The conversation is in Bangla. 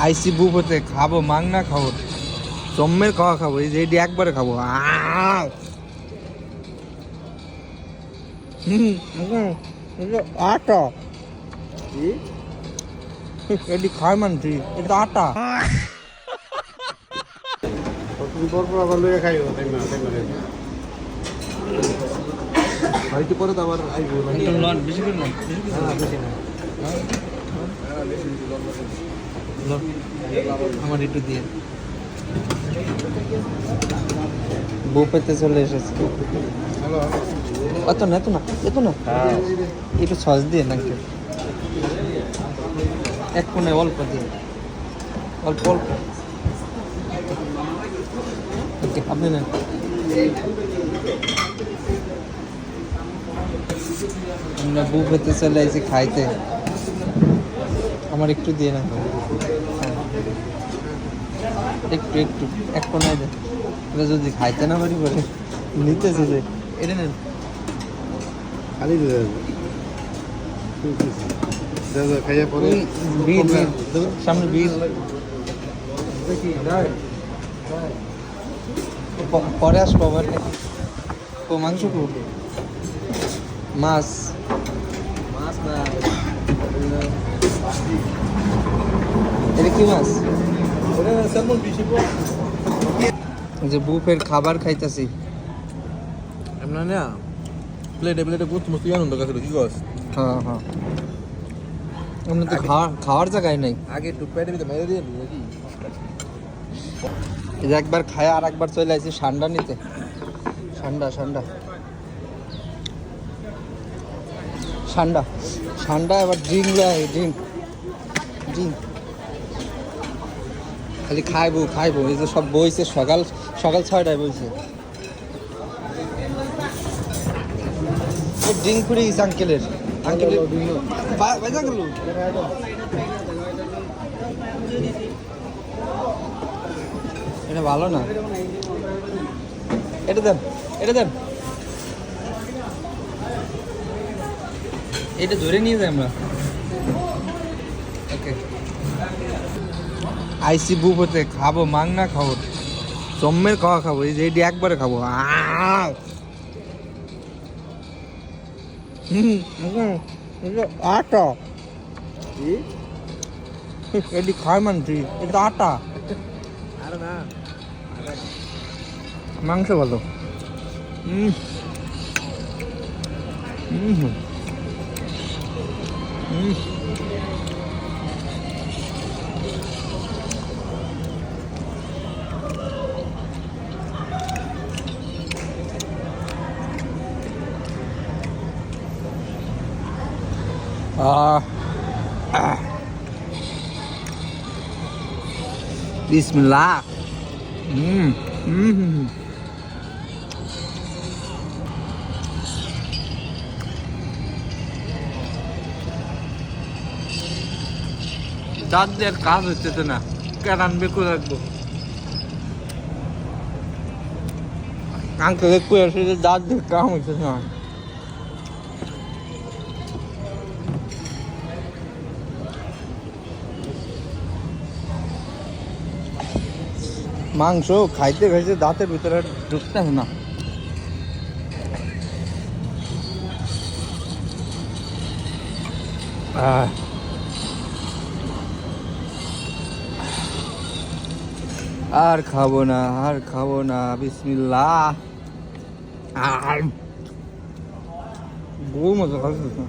আইসি বুফেতে খাবো, মাংনা খাবো, জম্মের খাওয়া খাবো, এই যে এটি একবারে খাবো। আটা এটি খায় মানছি, এটা আটা। হয়তো পরে তো আবার আইবো বেশি করে না, বেশি না আমার একটু দিয়ে বুফেতে চলে এসেছে। এত না, এত না, এত না, একটু সস দিয়ে নাকি এক কোণে অল্প দিয়ে, অল্প অল্প। ওকে, আপনি নেন। আমরা বুফেতে চলে এসেছি খাইতে, আমার একটু দিয়ে না, একটু একটু এক কোণায় দেন। এটা যদি খাইতে না পারি বলে নিতেছে যে এটা নেন। খালি খাইয়া পরে বিল সামনে বিল পরে আসবো আবার। ও মাংস কো মাছ মাছ না এটা কি মাছ? স্যালমন ফিশ যে বুফের খাবার খাইতাছি। আমরা না প্লেটে প্লেটে বহুত মস্তি আনন্দ কাছে কি কস হ্যাঁ হ্যাঁ, আমরা তো খাওয়ার জায়গায় নাই। আগে একটু পেটে ভিতরে মেরে দিয়ে নাকি এই যে একবার খায় আর একবার চলে আসছি ঠান্ডা নিতে। ঠান্ডা ঠান্ডা ঠান্ডা ঠান্ডা, এবার ড্রিঙ্ক লয়, ড্রিঙ্ক ড্রিঙ্ক খালি খাইবো খাইবো। এই যে সব বইছে, সকাল সকাল 6টায় বইছে। ড্রিঙ্ক করে গেছে আঙ্কেলের, আঙ্কেলের বাজা গেল। এটা ভালো না, এটা দেন, এটা দেন, এটা ধরে নিয়ে যাই আমরা। ওকে, আইসি বুফেতে খাবো, মাংনা খাবো, জম্মের খাওয়া খাবো, এই যে এটি একবারে খাবো। আটা এটি খায় মানছি, এটা আটা। আর না মাংস ভালো। বিসমিল্লাহ। দাঁত দিয়ে কাজ হচ্ছে না, কেন বেকু রাখবো। আঙ্কেল একটু এসে দাঁত দিয়ে কাম হচ্ছে না। মাংস খাইতে খাইতে দাঁতের ভিতরে ঢুকতে না। আর খাবো না, আর খাবো না, বিসমিল্লাহ। আর বউ মজা খাচ্ছে।